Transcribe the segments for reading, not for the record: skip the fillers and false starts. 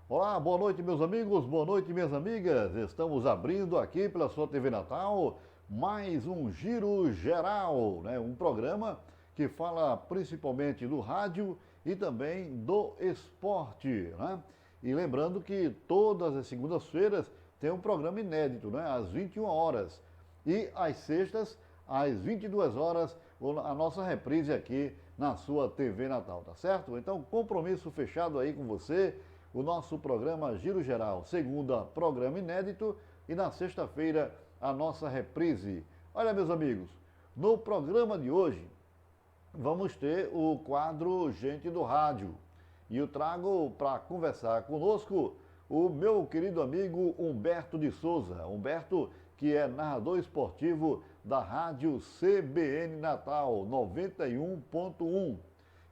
Olá, boa noite, meus amigos, boa noite, minhas amigas. Estamos abrindo aqui pela sua TV Natal mais um Giro Geral, né? Um programa que fala principalmente do rádio e também do esporte, né? E lembrando que todas as segundas-feiras tem um programa inédito, né? Às 21 horas. E às sextas, às 22 horas, a nossa reprise aqui na sua TV Natal, tá certo? Então, compromisso fechado aí com você. O nosso programa Giro Geral, segunda, programa inédito, e na sexta-feira, a nossa reprise. Olha, meus amigos, no programa de hoje, vamos ter o quadro Gente do Rádio. E eu trago para conversar conosco o meu querido amigo Humberto de Souza. Humberto, que é narrador esportivo da Rádio CBN Natal 91.1.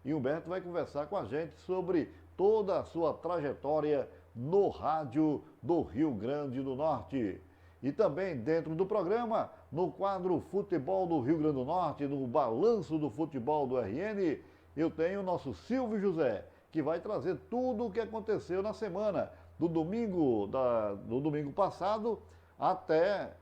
E Humberto vai conversar com a gente sobre toda a sua trajetória no rádio do Rio Grande do Norte. E também dentro do programa, no quadro Futebol do Rio Grande do Norte, no Balanço do Futebol do RN, eu tenho o nosso Silvio José, que vai trazer tudo o que aconteceu na semana, do domingo passado até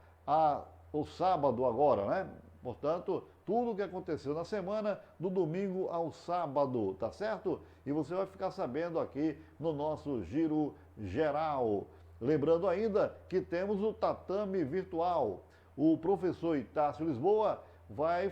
o sábado agora, né? Portanto, tudo o que aconteceu na semana, do domingo ao sábado, tá certo? E você vai ficar sabendo aqui no nosso Giro Geral. Lembrando ainda que temos o tatame virtual. O professor Itácio Lisboa vai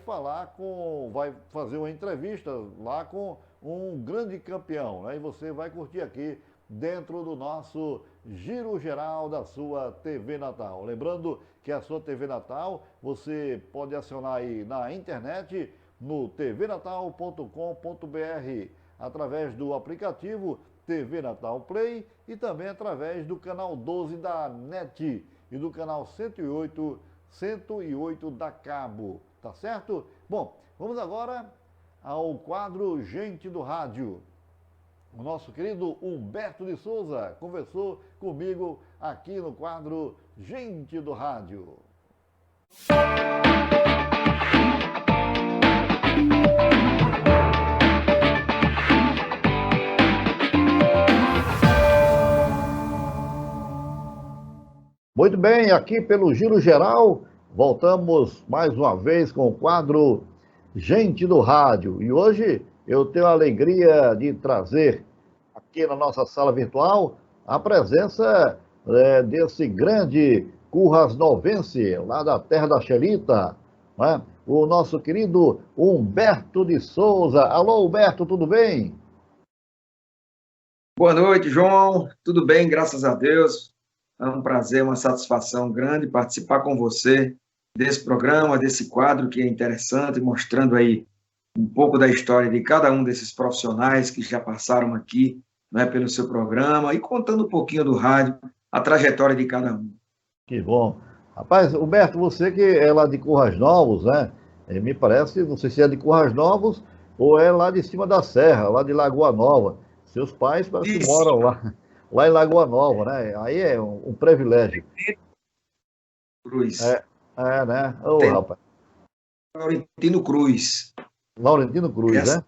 fazer uma entrevista lá com um grande campeão, né? E você vai curtir aqui dentro do nosso Giro Geral da sua TV Natal. Lembrando que a sua TV Natal você pode acionar aí na internet, no tvnatal.com.br, através do aplicativo TV Natal Play e também através do canal 12 da NET e do canal 108 da Cabo, tá certo? Bom, vamos agora ao quadro Gente do Rádio. O nosso querido Humberto de Souza conversou comigo aqui no quadro Gente do Rádio. Muito bem, aqui pelo Giro Geral, voltamos mais uma vez com o quadro Gente do Rádio. E hoje eu tenho a alegria de trazer aqui na nossa sala virtual a presença desse grande currasnovense, lá da terra da Xerita, né? O nosso querido Humberto de Souza. Alô, Humberto, tudo bem? Boa noite, João. Tudo bem, graças a Deus. É um prazer, uma satisfação grande participar com você desse programa, desse quadro que é interessante, mostrando aí um pouco da história de cada um desses profissionais que já passaram aqui, né, pelo seu programa e contando um pouquinho do rádio, a trajetória de cada um. Que bom. Rapaz, Humberto, você que é lá de Currais Novos, né? Me parece, não sei se é de Currais Novos ou é lá de cima da serra, lá de Lagoa Nova. Seus pais parece que moram lá em Lagoa Nova, né? Aí é um privilégio. Cruz. Né? Ô, rapaz. Laurentino Cruz. Laurentino Cruz,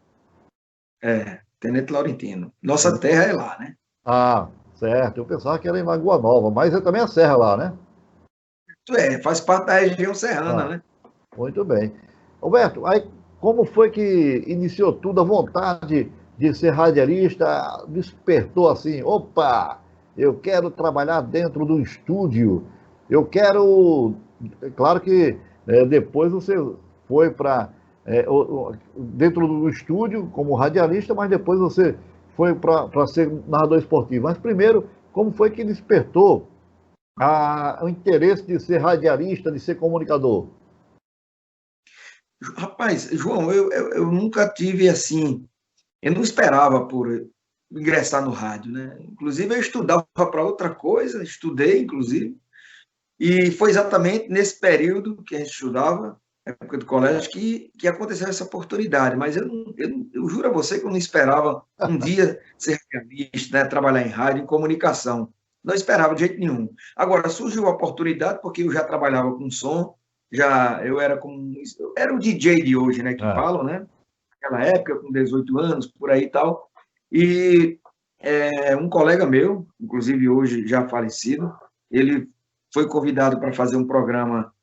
né? Tenente Laurentino. Nossa terra é lá, né? Ah, certo. Eu pensava que era em Lagoa Nova, mas é também a serra lá, né? Faz parte da região serrana, né? Muito bem. Roberto, aí como foi que iniciou tudo, a vontade de ser radialista, despertou assim, opa, eu quero trabalhar dentro do estúdio, eu quero... Claro que depois você foi para dentro do estúdio como radialista, mas depois você foi para ser narrador esportivo. Mas primeiro, como foi que despertou o interesse de ser radialista, de ser comunicador? Rapaz, João, eu nunca tive assim, eu não esperava por ingressar no rádio, né? Inclusive, eu estudava para outra coisa, estudei, inclusive, e foi exatamente nesse período que a gente estudava, época do colégio, que aconteceu essa oportunidade. Mas eu juro a você que eu não esperava um dia ser radialista, né? Trabalhar em rádio, em comunicação. Não esperava de jeito nenhum. Agora, surgiu a oportunidade, porque eu já trabalhava com som, eu era o DJ de hoje, né? Que Ah, falam, né? Naquela época, com 18 anos, por aí e tal. E um colega meu, inclusive hoje já falecido, ele foi convidado para fazer um programa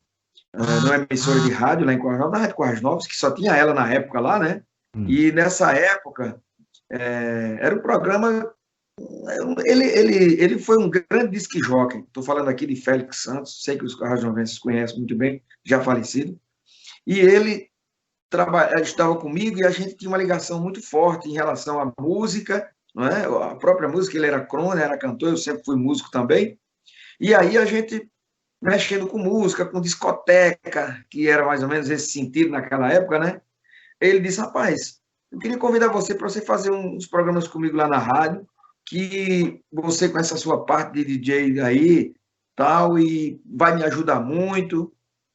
numa emissora de rádio lá em Corrais Novos, na Rádio Corrais Novos, que só tinha ela na época lá, né? E nessa época, era um programa. Ele foi um grande disc jockey. Estou falando aqui de Félix Santos, sei que os carrasnovenses conhecem muito bem, já falecido. E ele estava comigo e a gente tinha uma ligação muito forte em relação à música, não é? A própria música, ele era crooner, era cantor, eu sempre fui músico também. E aí a gente mexendo com música, com discoteca, que era mais ou menos esse sentido naquela época, né? Ele disse, rapaz, eu queria convidar você para você fazer uns programas comigo lá na rádio, que você com essa sua parte de DJ aí, tal, e vai me ajudar muito,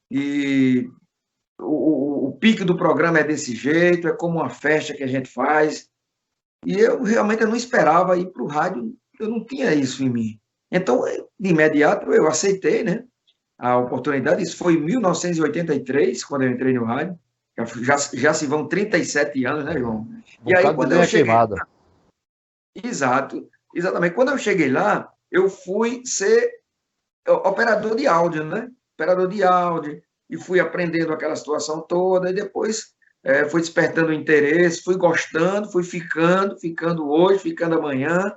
e o pique do programa é desse jeito, é como uma festa que a gente faz. E eu realmente não esperava ir para o rádio, eu não tinha isso em mim. Então, de imediato, eu aceitei, né, a oportunidade. Isso foi em 1983, quando eu entrei no rádio. Já se vão 37 anos, né, João? um E aí, bocado de quando eu lenha cheguei. queimada. Exato, exatamente. Quando eu cheguei lá, eu fui ser operador de áudio, né? Operador de áudio, e fui aprendendo aquela situação toda, e depois fui despertando interesse, fui gostando, fui ficando hoje, ficando amanhã,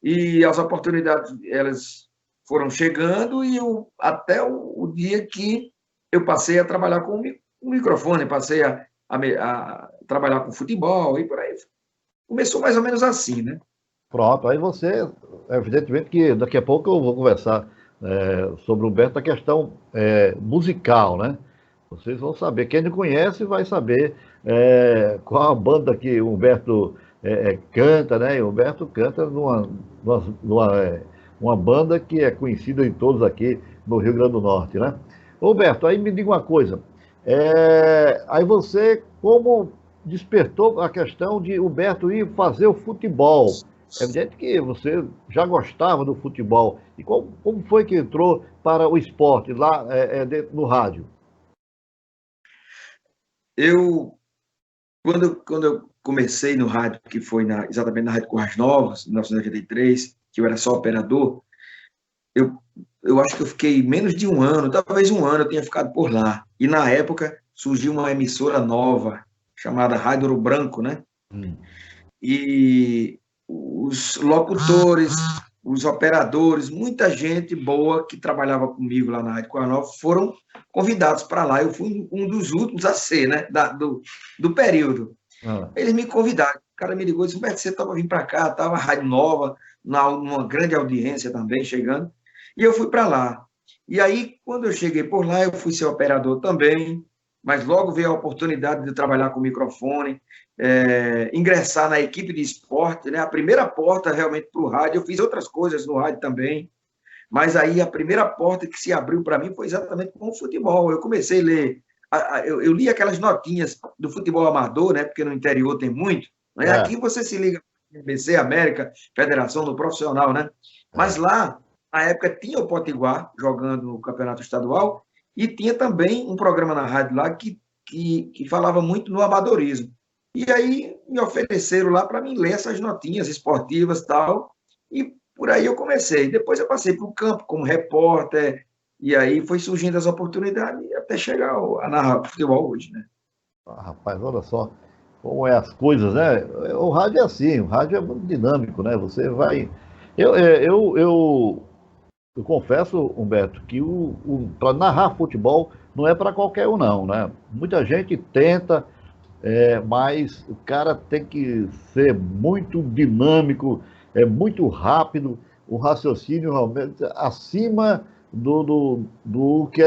e as oportunidades, elas foram chegando, e até o dia que eu passei a trabalhar com o microfone, passei a trabalhar com futebol, e por aí. Começou mais ou menos assim, né? Pronto, aí você, evidentemente que daqui a pouco eu vou conversar sobre o Humberto, a questão musical, né? Vocês vão saber, quem não conhece vai saber qual a banda que o Humberto canta, né? E o Humberto canta uma banda que é conhecida em todos aqui no Rio Grande do Norte, né? Ô, Humberto, aí me diga uma coisa, aí você, como despertou a questão de Humberto ir fazer o futebol? É evidente que você já gostava do futebol. E como foi que entrou para o esporte lá no rádio? Eu, quando eu comecei no rádio, que foi exatamente na Rádio Corrais Novas, em 1983, que eu era só operador, eu, eu acho que eu fiquei menos de um ano, talvez um ano eu tenha ficado por lá. E na época surgiu uma emissora nova, chamada Rádio Ouro Branco, né? Hum. E os locutores, os operadores, muita gente boa que trabalhava comigo lá na Rádio Coronel foram convidados para lá. Eu fui um dos últimos a ser, né, do período. Ah, Eles me convidaram. O cara me ligou e disse: Humberto, você estava vindo para cá, estava Rádio Nova, numa grande audiência também chegando. E eu fui para lá. E aí, quando eu cheguei por lá, eu fui ser operador também, mas logo veio a oportunidade de trabalhar com microfone, ingressar na equipe de esporte, né? A primeira porta realmente para o rádio, eu fiz outras coisas no rádio também, mas aí a primeira porta que se abriu para mim foi exatamente com o futebol. Eu comecei a ler, eu li aquelas notinhas do futebol amador, né? Porque no interior tem muito, né? é, Aqui você se liga BBC, América, Federação do Profissional, né? Mas é. lá, na época, tinha o Potiguar jogando no Campeonato Estadual e tinha também um programa na rádio lá que falava muito no amadorismo. E aí me ofereceram lá para mim ler essas notinhas esportivas e tal, e por aí eu comecei. Depois eu passei para o campo como repórter, e aí foi surgindo as oportunidades até chegar a narrar futebol hoje, né? Ah, rapaz, olha só como é as coisas, né? O rádio é assim, o rádio é muito dinâmico, né? Você vai. Eu confesso, Humberto, que para narrar futebol não é para qualquer um, não, né? Muita gente tenta, mas o cara tem que ser muito dinâmico, muito rápido, o raciocínio realmente acima do que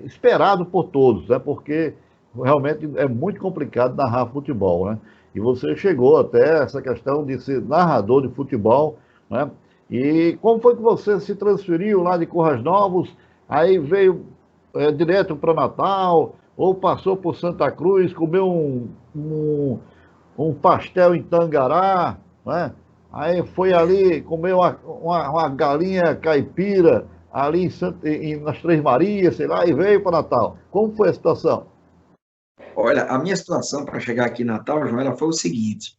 esperado por todos, né? Porque realmente é muito complicado narrar futebol, né? E você chegou até essa questão de ser narrador de futebol, né? E como foi que você se transferiu lá de Currais Novos, aí veio direto para Natal, ou passou por Santa Cruz, comeu um pastel em Tangará, né? Aí foi ali, comeu uma galinha caipira ali nas Três Marias, sei lá, e veio para Natal. Como foi a situação? Olha, a minha situação para chegar aqui em Natal, João, ela foi o seguinte.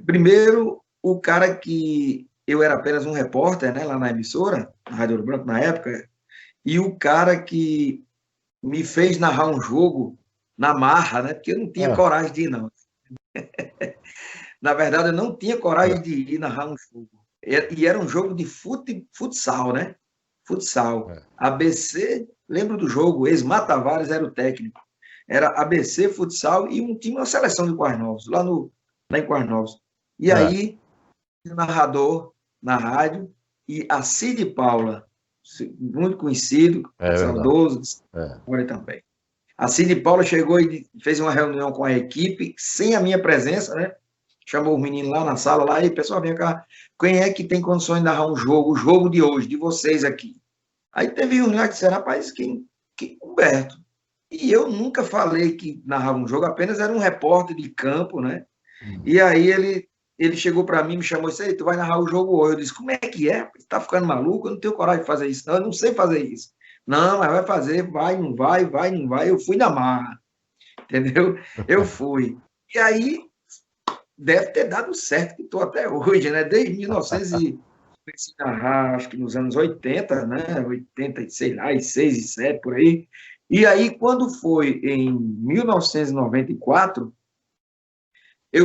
Primeiro, o cara que eu era apenas um repórter, né, lá na emissora, na Rádio Ouro Branco na época, e o cara que me fez narrar um jogo na marra, né, porque eu não tinha É, coragem de ir, não. Na verdade, eu não tinha é, coragem de ir narrar um jogo. E era um jogo de futsal, né? Futsal. é. ABC, lembro do jogo, Esmar Tavares era o técnico. Era ABC, futsal e um time, uma seleção de Quartos Novos, lá em Quartos Novos. E É, aí, o narrador na rádio, e a Cid Paula, muito conhecido, é verdade. saudoso, É. agora também. A Cid Paula chegou e fez uma reunião com a equipe, sem a minha presença, né? Chamou o menino lá na sala, lá, e pessoal, vem cá, quem é que tem condições de narrar um jogo, o jogo de hoje, de vocês aqui? Aí teve um lá que disse, rapaz, quem Humberto. E eu nunca falei que narrava um jogo, apenas era um repórter de campo, né? E aí ele chegou para mim, me chamou e disse, tu vai narrar o jogo hoje. Eu disse, como é que é? Você tá ficando maluco? Eu não tenho coragem de fazer isso, não, eu não sei fazer isso. Não, mas vai fazer, vai, não vai, vai, não vai. Eu fui na marra, entendeu? Eu fui. E aí, deve ter dado certo, que estou até hoje, né? Desde 1900 e comecei a narrar, acho que nos anos 80, né? 80, sei lá, e 6 e 7, por aí. E aí, quando foi em 1994,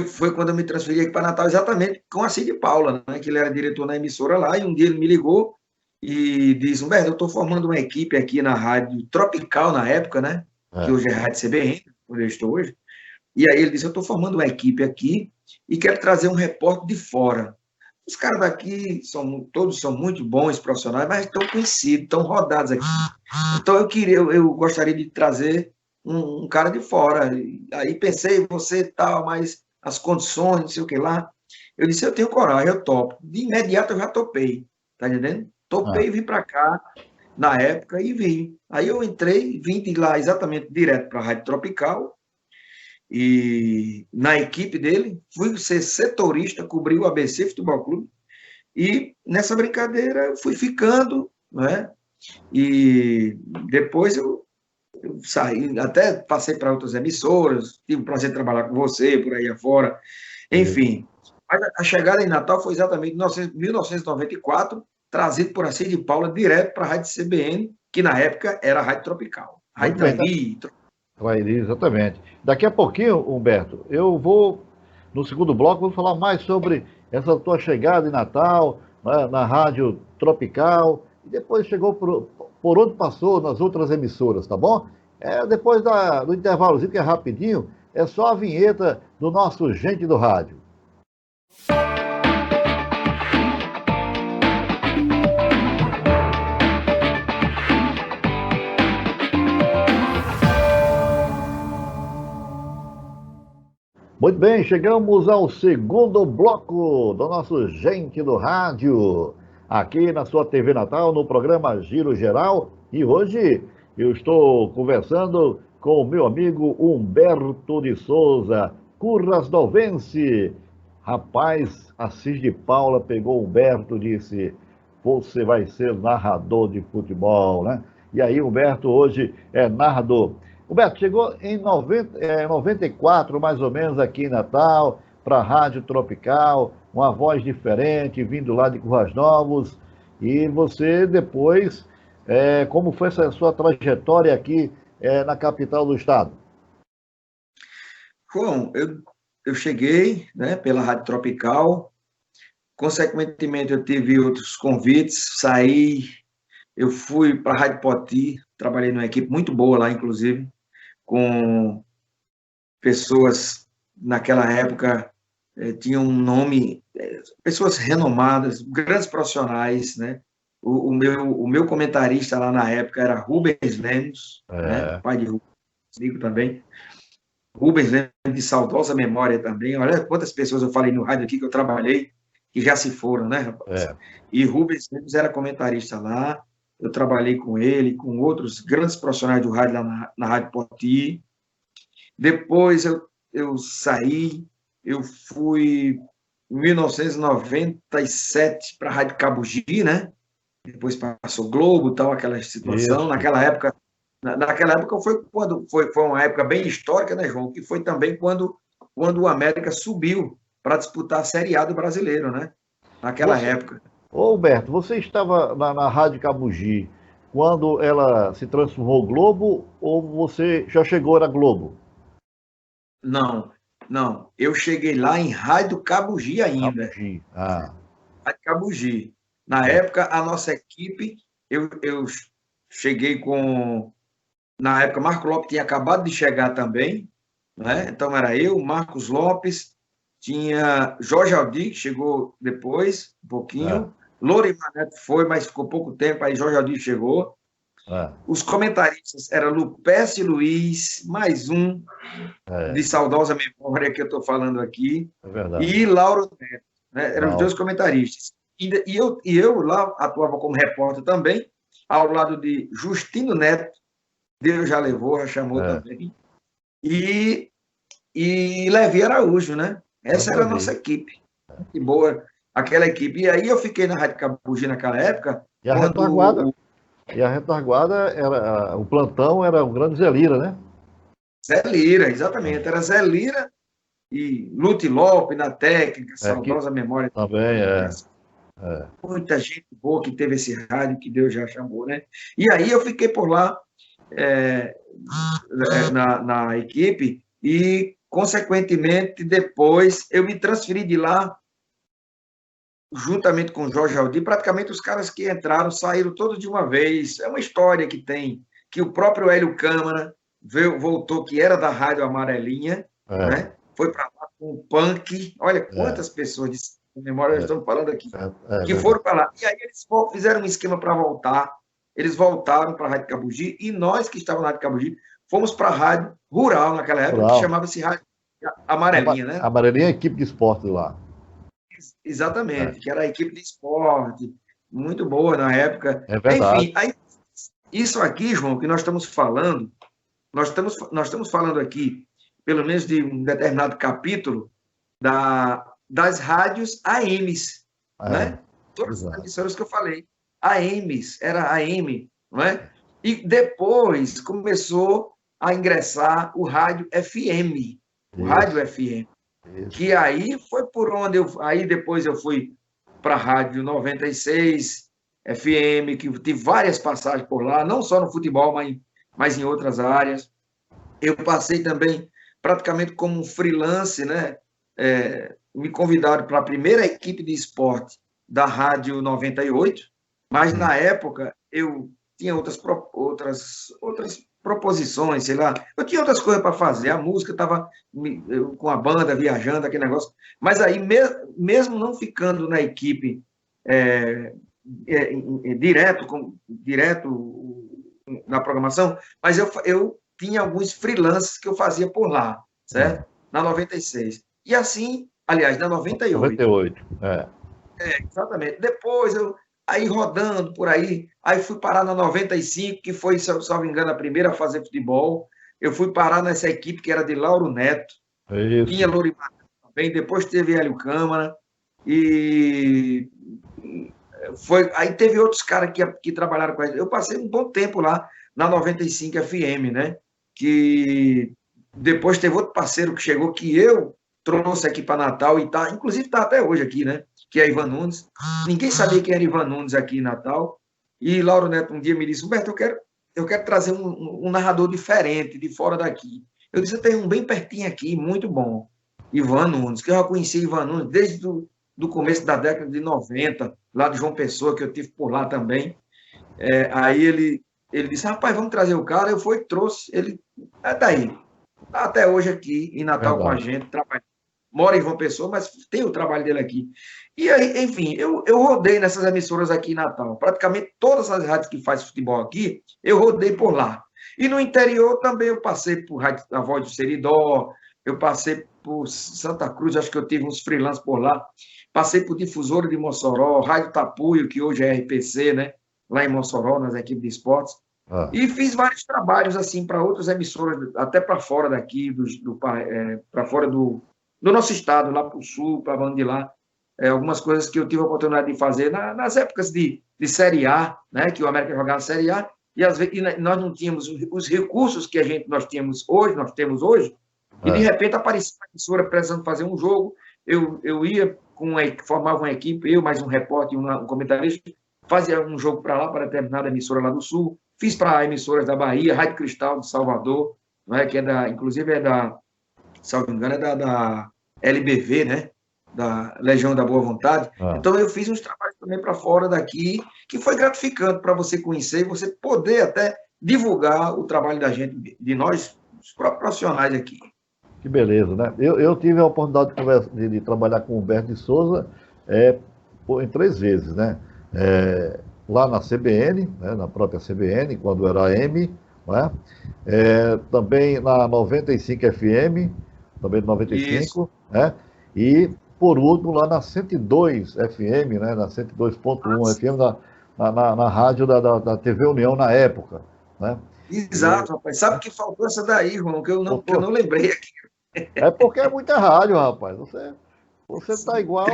foi quando eu me transferi aqui para Natal, exatamente com a Cid Paula, né? Que ele era diretor na emissora lá, e um dia ele me ligou e disse, Humberto, eu estou formando uma equipe aqui na Rádio Tropical, na época, né? Que É. hoje é a Rádio CBN, onde eu estou hoje. E aí ele disse, eu estou formando uma equipe aqui e quero trazer um repórter de fora. Os caras daqui todos são muito bons profissionais, mas estão conhecidos, estão rodados aqui. Então eu gostaria de trazer um cara de fora. Aí pensei, você tal, mas as condições, não sei o que lá. Eu disse, eu tenho coragem, eu topo. De imediato eu já topei, tá entendendo? Ah, Topei e vim para cá na época e vim. Aí eu entrei, vim de lá exatamente direto para a Rádio Tropical, e na equipe dele, fui ser setorista, cobri o ABC Futebol Clube, e nessa brincadeira eu fui ficando, né? E depois eu saí, até passei para outras emissoras, tive o prazer de trabalhar com você por aí afora, e- enfim. A chegada em Natal foi exatamente em 1994, trazido por Assis de Paula direto para a Rádio CBN, que na época era a Rádio Tropical. Rádio muito bem, Trairi. exatamente. Daqui a pouquinho, Humberto, eu vou, no segundo bloco, vou falar mais sobre essa tua chegada em Natal, né, na Rádio Tropical, e depois chegou por onde passou nas outras emissoras, tá bom? Depois do intervalozinho, que é rapidinho, é só a vinheta do nosso Gente do Rádio. Muito bem, chegamos ao segundo bloco do nosso Gente do Rádio, aqui na sua TV Natal, no programa Giro Geral. E hoje eu estou conversando com o meu amigo Humberto de Souza, currasnovense. Rapaz, Assis de Paula pegou o Humberto e disse: você vai ser narrador de futebol, né? E aí, Humberto hoje é narrador. Humberto, chegou em 94, mais ou menos, aqui em Natal, para a Rádio Tropical, uma voz diferente, vindo lá de Currais Novos. E você depois, como foi essa sua trajetória aqui na capital do estado? João, eu cheguei, né, pela Rádio Tropical, consequentemente eu tive outros convites, saí, eu fui para a Rádio Poti, trabalhei numa equipe muito boa lá, inclusive, com pessoas naquela época tinham um nome, pessoas renomadas, grandes profissionais, né? O meu comentarista lá na época era Rubens Lemos, né? Pai de Rubens também. Rubens Lemos, de saudosa memória também. Olha quantas pessoas eu falei no rádio aqui que eu trabalhei, que já se foram, né, rapaz? E Rubens Lemos era comentarista lá, eu trabalhei com ele, com outros grandes profissionais do rádio lá na Rádio Poti. Depois eu saí, eu fui em 1997 para a Rádio Cabugi, né? Depois passou Globo, tal, aquela situação. Naquela época foi uma época bem histórica, né, João? Que foi também quando o América subiu para disputar a Série A do Brasileiro, né? Naquela época. Ô, Humberto, você estava na Rádio Cabugi quando ela se transformou Globo ou você já chegou na Globo? Não. Eu cheguei lá em Rádio Cabugi ainda. Cabugi. Rádio Cabugi. Na época, a nossa equipe, eu cheguei com... Na época, Marco Lopes tinha acabado de chegar também, né? Então, era eu, Marcos Lopes, tinha Jorge Aldir, que chegou depois, um pouquinho. Lorimar Neto foi, mas ficou pouco tempo, aí Jorge Aldir chegou. Os comentaristas eram Lupécio Luiz, mais um, de saudosa memória que eu estou falando aqui, e Lauro Neto, né? Eram os dois comentaristas. E eu lá atuava como repórter também, ao lado de Justino Neto, Deus já levou, já chamou também, e Levi Araújo, né? Essa era a nossa equipe. Que boa, aquela equipe. E aí eu fiquei na Rádio Cabugi naquela época. E a retaguarda era. O plantão era o grande Zé Lira, né? Zé Lira, exatamente. Era Zé Lira e Lute Lopes na técnica, saudosa memória. Também, Muita gente boa que teve esse rádio que Deus já chamou, né? E aí eu fiquei por lá na equipe e, consequentemente, depois eu me transferi de lá juntamente com o Jorge Aldir. Praticamente os caras que entraram saíram todos de uma vez. É uma história que tem, que o próprio Hélio Câmara voltou, que era da Rádio Amarelinha, né? Foi para lá com o Punk. Olha quantas pessoas de memória estamos falando aqui, que foram para lá. E aí eles fizeram um esquema para voltar. Eles voltaram para a Rádio Cabugi e nós que estávamos na Rádio Cabugi fomos para a Rádio Rural naquela época, que chamava-se Rádio Amarelinha, né? Amarelinha é a equipe de esporte lá. Exatamente, que era a equipe de esporte, muito boa na época. É verdade. Enfim, aí, isso aqui, João, que nós estamos falando, nós estamos falando aqui, pelo menos de um determinado capítulo, das rádios AMs, né? Todas as emissoras que eu falei. AMs, era AM, não é? E depois começou a ingressar o rádio FM, o rádio FM. Que aí foi por onde aí depois eu fui para a Rádio 96 FM, que tive várias passagens por lá, não só no futebol, mas em outras áreas. Eu passei também praticamente como um freelance, né? Me convidaram para a primeira equipe de esporte da Rádio 98, mas na época eu tinha outras proposições, sei lá. Eu tinha outras coisas para fazer. A música estava com a banda viajando, aquele negócio. Mas aí, mesmo não ficando na equipe direto na programação, mas eu tinha alguns freelances que eu fazia por lá, certo? Na 96. E assim, aliás, na 98. 98, exatamente. Depois aí rodando por aí fui parar na 95, que foi, se eu não me engano, a primeira a fazer futebol. Eu fui parar nessa equipe que era de Lauro Neto, tinha Lorimar também, depois teve Hélio Câmara, e aí teve outros caras que trabalharam com ele. Eu passei um bom tempo lá na 95 FM, né? Que depois teve outro parceiro que chegou, que eu trouxe aqui para Natal, e inclusive está até hoje aqui, né? Que é Ivan Nunes. Ninguém sabia quem era Ivan Nunes aqui em Natal. E Lauro Neto um dia me disse: Humberto, eu quero trazer um narrador diferente, de fora daqui. Eu disse: eu tenho um bem pertinho aqui, muito bom. Ivan Nunes, que eu já conheci Ivan Nunes desde do começo da década de 90, lá de João Pessoa, que eu tive por lá também. Aí ele disse: rapaz, vamos trazer o cara. Eu fui, trouxe, ele, daí. Está até hoje aqui em Natal com a Verdade. gente, trabalha. Mora em João Pessoa, mas tem o trabalho dele aqui. E aí, enfim, eu rodei nessas emissoras aqui em Natal. Praticamente todas as rádios que faz futebol aqui, eu rodei por lá. E no interior também eu passei por Rádio A Voz do Seridó, eu passei por Santa Cruz, acho que eu tive uns freelances por lá. Passei por Difusora de Mossoró, Rádio Tapuio, que hoje é RPC, né? Lá em Mossoró, nas equipes de esportes. Ah, E fiz vários trabalhos assim para outras emissoras, até para fora daqui, para fora do nosso estado, lá para o sul, para onde lá. Algumas coisas que eu tive a oportunidade de fazer nas épocas de Série A, né, que o América jogava Série A, e às vezes nós não tínhamos os recursos que nós temos hoje, e de é. repente aparecia uma emissora precisando fazer um jogo, eu ia, formava uma equipe, eu mais um repórter e um comentarista, fazia um jogo para lá, para determinada emissora lá do Sul, fiz para emissoras da Bahia, Rádio Cristal de Salvador, né, que inclusive salvo engano, da LBV, né, da Legião da Boa Vontade. Ah. Então eu fiz uns trabalhos também para fora daqui, que foi gratificante para você conhecer e você poder até divulgar o trabalho da gente, de nós, os próprios profissionais aqui. Que beleza, né? Eu tive a oportunidade de trabalhar com o Humberto de Souza em 3 vezes, né? Lá na CBN, né? Na própria CBN, quando era AM, né? Também na 95 FM, também 95, né? E, por último, lá na 102 FM, né? Na 102.1 FM, na rádio da TV União na época, né? E, Exato, rapaz. Sabe que faltou essa daí, João, que eu faltou. não lembrei aqui. É porque é muita rádio, rapaz. Você tá igual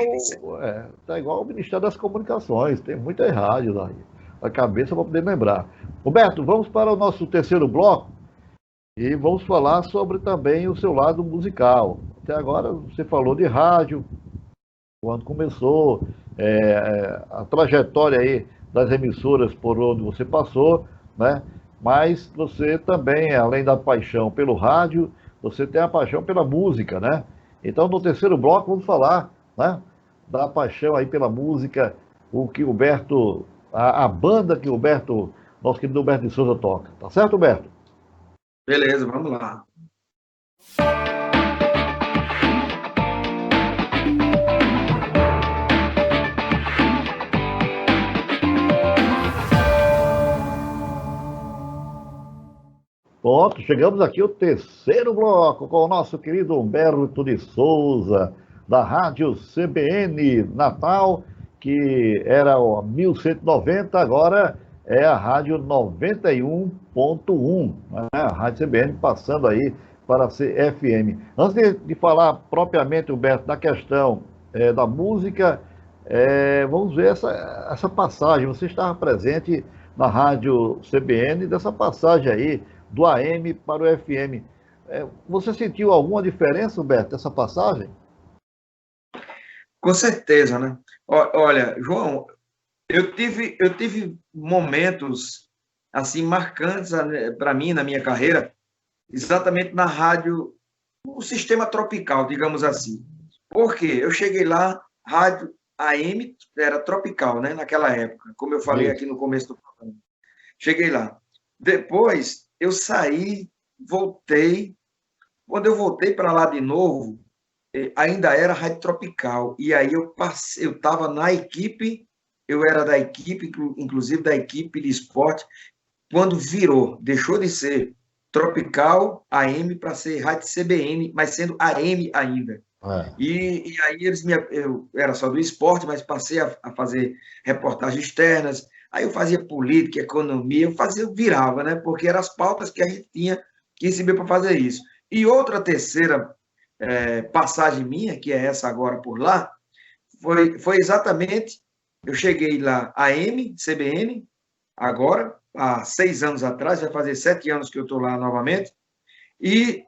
ao Ministério das Comunicações. Tem muita rádio lá na cabeça para poder lembrar. Roberto, vamos para o nosso terceiro bloco e vamos falar sobre também o seu lado musical. Até agora você falou de rádio, quando começou, a trajetória aí das emissoras por onde você passou, né? Mas você também, além da paixão pelo rádio, você tem a paixão pela música, né? Então, no terceiro bloco, vamos falar, né, da paixão aí pela música, o que o Huberto, a banda que o Huberto, nosso querido Huberto de Souza toca. Tá certo, Huberto? Beleza, vamos lá. Pronto, chegamos aqui ao terceiro bloco com o nosso querido Humberto de Souza, da Rádio CBN Natal, que era o 1190, agora é a Rádio 91.1, né? A Rádio CBN passando aí para ser FM. Antes de falar propriamente, Humberto, da questão da música, vamos ver essa passagem. Você estava presente na Rádio CBN, dessa passagem aí do AM para o FM. Você sentiu alguma diferença, Humberto, dessa passagem? Com certeza, né? Olha, João, eu tive momentos assim marcantes para mim na minha carreira, exatamente na rádio, no sistema tropical, digamos assim. Por quê? Eu cheguei lá, rádio AM era tropical, né? Naquela época, como eu falei aqui Isso. no começo do programa. Cheguei lá. Depois eu saí, voltei. Quando eu voltei para lá de novo, ainda era Rádio Tropical. E aí eu estava na equipe, eu era da equipe, inclusive da equipe de esporte, quando virou, deixou de ser Tropical AM para ser Rádio CBN, mas sendo AM ainda. É. E aí eu era só do esporte, mas passei a fazer reportagens externas, aí eu fazia política, economia, eu virava, né? Porque eram as pautas que a gente tinha que receber para fazer isso. E outra terceira passagem minha, que é essa agora por lá, foi exatamente, eu cheguei lá, AM, CBN, agora, há 6 anos atrás, vai fazer 7 anos que eu estou lá novamente, e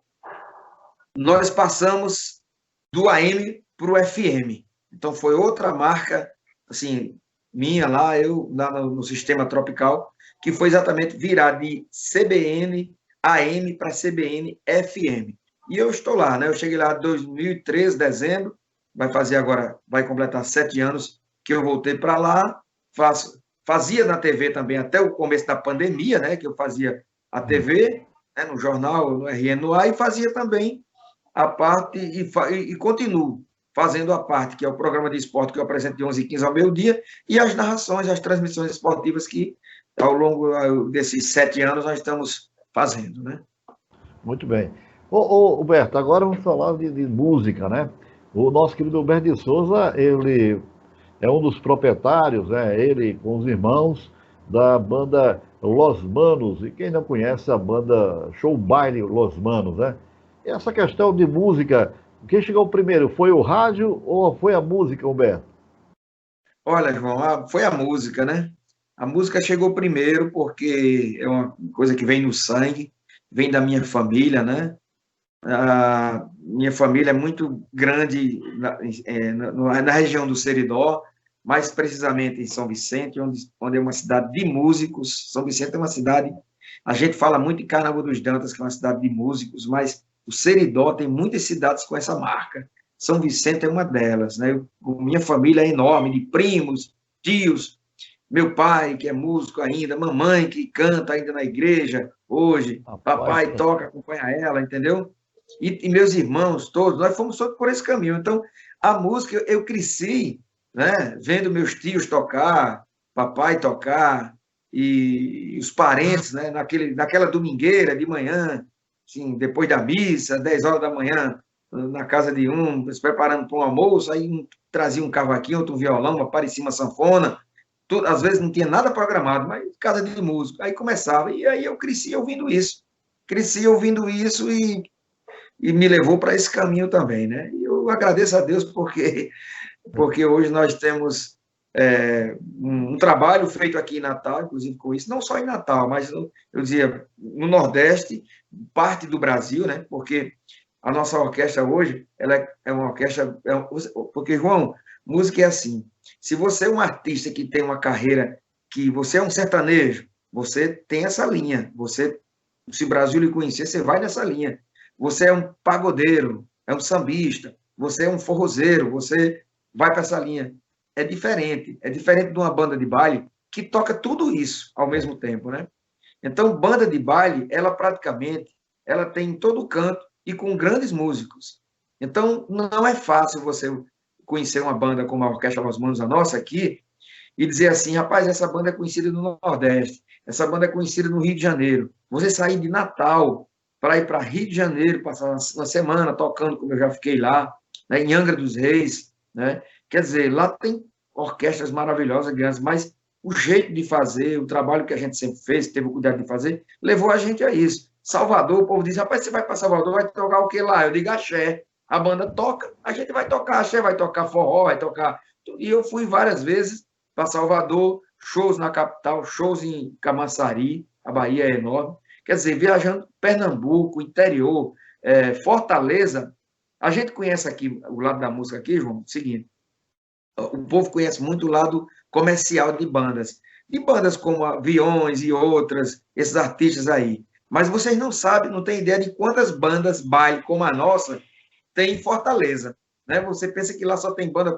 nós passamos do AM para o FM. Então, foi outra marca, assim, minha lá, lá no sistema tropical, que foi exatamente virar de CBN AM para CBN FM. E eu estou lá, né? Eu cheguei lá em 2013, dezembro, vai completar 7 anos que eu voltei para lá, fazia na TV também até o começo da pandemia, né? Que eu fazia a TV, né, no jornal, no RN no ar, e fazia também a parte, e continuo fazendo a parte, que é o programa de esporte que eu apresento de 11h15 ao meio-dia, e as narrações, as transmissões esportivas que, ao longo desses 7 anos, nós estamos fazendo, né? Muito bem. Ô, Humberto, agora vamos falar de música, né? O nosso querido Humberto de Souza, ele é um dos proprietários, né? Ele com os irmãos da banda Los Manos. E quem não conhece a banda Show Baile Los Manos, né? E essa questão de música, quem chegou primeiro, foi o rádio ou foi a música, Humberto? Olha, João, foi a música, né? A música chegou primeiro porque é uma coisa que vem no sangue, vem da minha família, né? A minha família é muito grande na região do Seridó, mais precisamente em São Vicente, onde é uma cidade de músicos. São Vicente é uma cidade, a gente fala muito em Carnaval dos Dantas, que é uma cidade de músicos, mas o Seridó tem muitas cidades com essa marca. São Vicente é uma delas, né? Minha família é enorme, de primos, tios, meu pai, que é músico ainda, mamãe, que canta ainda na igreja hoje, papai toca, acompanha ela, entendeu? E meus irmãos todos, nós fomos todos por esse caminho. Então, a música, eu cresci, né, vendo meus tios tocar, papai tocar, e os parentes, né, naquela domingueira de manhã, assim, depois da missa, 10 horas da manhã, na casa de um, se preparando para um almoço, aí um trazia um cavaquinho, outro um violão, aparecia uma sanfona, tudo, às vezes não tinha nada programado, mas casa de músico. Aí começava, e aí eu cresci ouvindo isso. Cresci ouvindo isso e me levou para esse caminho também, né? E eu agradeço a Deus porque hoje nós temos um trabalho feito aqui em Natal, inclusive com isso, não só em Natal, mas eu dizia no Nordeste, parte do Brasil, né? Porque a nossa orquestra hoje, ela é uma orquestra, porque, João, música é assim, se você é um artista que tem uma carreira, que você é um sertanejo, você tem essa linha, se o Brasil lhe conhecer, você vai nessa linha. Você é um pagodeiro, é um sambista, você é um forrozeiro, você vai para essa linha. É diferente de uma banda de baile que toca tudo isso ao mesmo tempo, né? Então, banda de baile, ela praticamente, ela tem em todo canto e com grandes músicos. Então, não é fácil você conhecer uma banda como a Orquestra Los Manos, a nossa aqui, e dizer assim, rapaz, essa banda é conhecida no Nordeste, essa banda é conhecida no Rio de Janeiro. Você sair de Natal para ir para Rio de Janeiro, passar uma semana tocando, como eu já fiquei lá, né, em Angra dos Reis, né? Quer dizer, lá tem orquestras maravilhosas, grandes, mas o jeito de fazer, o trabalho que a gente sempre fez, teve o cuidado de fazer, levou a gente a isso. Salvador, o povo diz, rapaz, você vai para Salvador, vai tocar o que lá? Eu digo axé. A banda toca, a gente vai tocar axé, vai tocar forró, vai tocar... E eu fui várias vezes para Salvador, shows na capital, shows em Camaçari, a Bahia é enorme. Quer dizer, viajando Pernambuco, interior, Fortaleza. A gente conhece aqui, o lado da música aqui, João, o seguinte, o povo conhece muito o lado comercial de bandas como Aviões e outras, esses artistas aí. Mas vocês não sabem, não têm ideia de quantas bandas baile como a nossa tem em Fortaleza. Né? Você pensa que lá só tem banda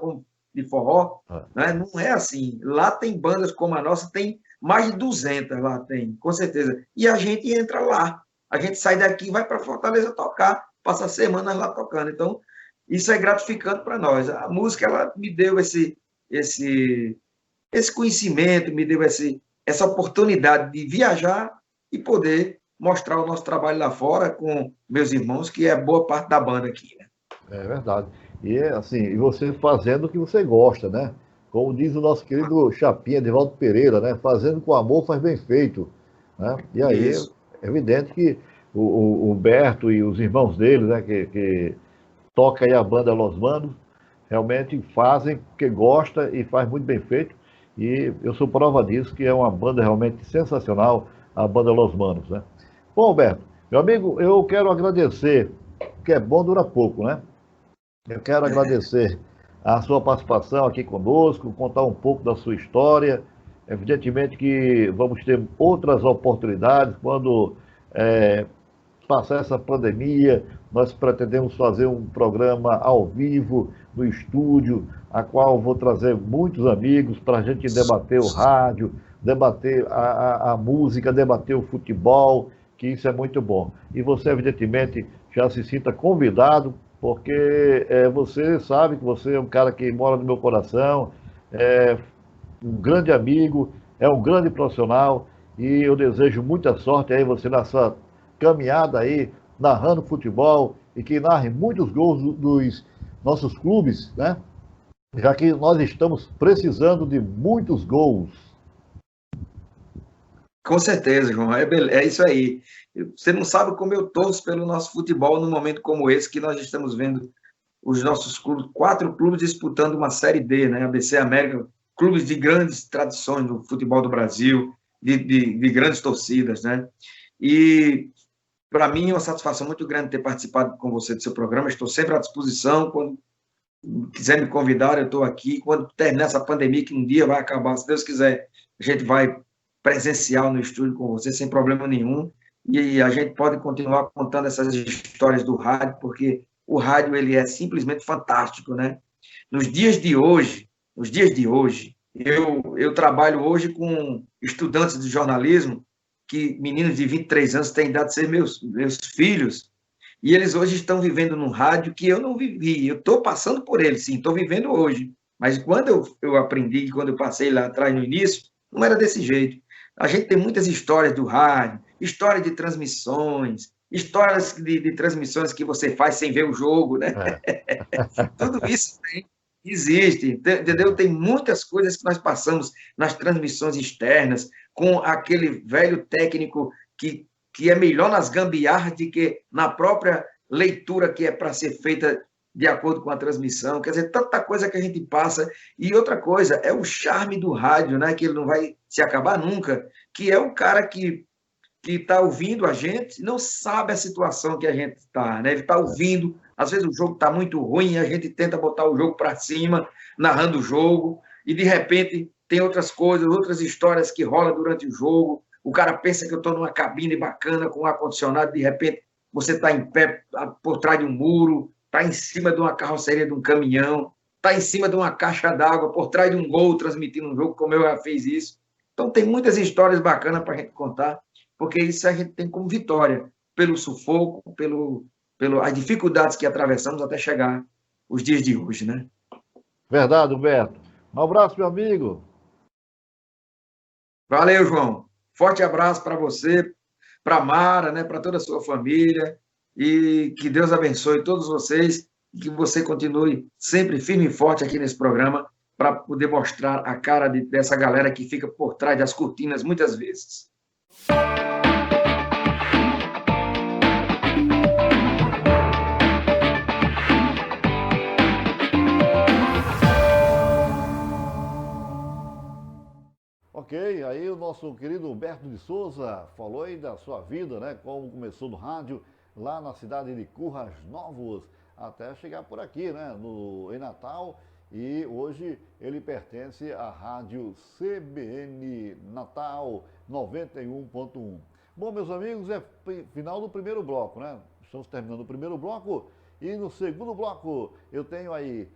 de forró, né? Não é assim. Lá tem bandas como a nossa, tem mais de 200 lá, tem, com certeza. E a gente entra lá. A gente sai daqui e vai para Fortaleza tocar, passa semanas lá tocando. Então, isso é gratificante para nós. A música, ela me deu esse conhecimento, me deu essa oportunidade de viajar e poder mostrar o nosso trabalho lá fora com meus irmãos, que é boa parte da banda aqui, né? É verdade. E assim, e você fazendo o que você gosta, né? Como diz o nosso querido Chapinha, Edivaldo Pereira, né? Fazendo com amor faz bem feito, né? E aí Isso. é evidente que o Humberto e os irmãos dele, né? Que toca aí a banda Los Manos, realmente fazem porque gosta e faz muito bem feito. E eu sou prova disso, que é uma banda realmente sensacional, a banda Los Manos, né? Bom, Humberto, meu amigo, eu quero agradecer, porque é bom dura pouco, né? Eu quero agradecer a sua participação aqui conosco, contar um pouco da sua história. Evidentemente que vamos ter outras oportunidades quando passar essa pandemia. Nós pretendemos fazer um programa ao vivo no estúdio, a qual vou trazer muitos amigos para a gente debater o rádio, debater a música, debater o futebol, que isso é muito bom. E você, evidentemente, já se sinta convidado, porque você sabe que você é um cara que mora no meu coração, é um grande amigo, é um grande profissional, e eu desejo muita sorte aí você nessa caminhada aí, narrando futebol, e que narre muitos gols dos nossos clubes, né? Já que nós estamos precisando de muitos gols. Com certeza, João, é isso aí. Você não sabe como eu torço pelo nosso futebol num momento como esse, que nós estamos vendo os nossos clubes, 4 clubes disputando uma Série D, né? ABC América, clubes de grandes tradições no futebol do Brasil, de grandes torcidas, né? E para mim é uma satisfação muito grande ter participado com você do seu programa. Estou sempre à disposição. Quando quiser me convidar, eu estou aqui. Quando terminar essa pandemia, que um dia vai acabar, se Deus quiser, a gente vai presencial no estúdio com você, sem problema nenhum. E a gente pode continuar contando essas histórias do rádio, porque o rádio ele é simplesmente fantástico, né? Nos dias de hoje, eu trabalho hoje com estudantes de jornalismo, que meninos de 23 anos têm idade de ser meus filhos, e eles hoje estão vivendo num rádio que eu não vivi. Eu estou passando por ele, sim, estou vivendo hoje. Mas quando eu aprendi, quando eu passei lá atrás no início, não era desse jeito. A gente tem muitas histórias do rádio, história de transmissões, histórias de transmissões que você faz sem ver o jogo, né? Tudo isso existe, entendeu? Tem muitas coisas que nós passamos nas transmissões externas, com aquele velho técnico que é melhor nas gambiarras do que na própria leitura que é para ser feita de acordo com a transmissão. Quer dizer, tanta coisa que a gente passa. E outra coisa, é o charme do rádio, né? Que ele não vai se acabar nunca, que é o cara que está ouvindo a gente, não sabe a situação que a gente está, né? Ele está ouvindo, às vezes o jogo está muito ruim, a gente tenta botar o jogo para cima, narrando o jogo, e de repente tem outras coisas, outras histórias que rolam durante o jogo. O cara pensa que eu estou numa cabine bacana com ar-condicionado, de repente você está em pé por trás de um muro, está em cima de uma carroceria de um caminhão, está em cima de uma caixa d'água, por trás de um gol transmitindo um jogo, como eu já fiz isso. Então tem muitas histórias bacanas para a gente contar, porque isso a gente tem como vitória, pelo sufoco, as dificuldades que atravessamos até chegar os dias de hoje, né? Verdade, Humberto. Um abraço, meu amigo. Valeu, João. Forte abraço para você, para a Mara, né, para toda a sua família, e que Deus abençoe todos vocês, e que você continue sempre firme e forte aqui nesse programa, para poder mostrar a cara dessa galera que fica por trás das cortinas muitas vezes. Ok, aí o nosso querido Humberto de Souza falou aí da sua vida, né? Como começou no rádio lá na cidade de Currais Novos, até chegar por aqui, né? Em Natal, e hoje ele pertence à rádio CBN Natal 91.1. Bom, meus amigos, é final do primeiro bloco, né? Estamos terminando o primeiro bloco e no segundo bloco eu tenho aí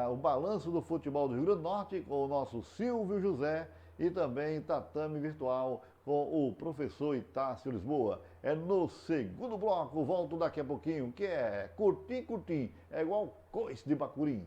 o balanço do futebol do Rio Grande do Norte com o nosso Silvio José e também Tatame Virtual com o professor Itácio Lisboa. É no segundo bloco, volto daqui a pouquinho, que é curtim, curtim, é igual coice de bacurim.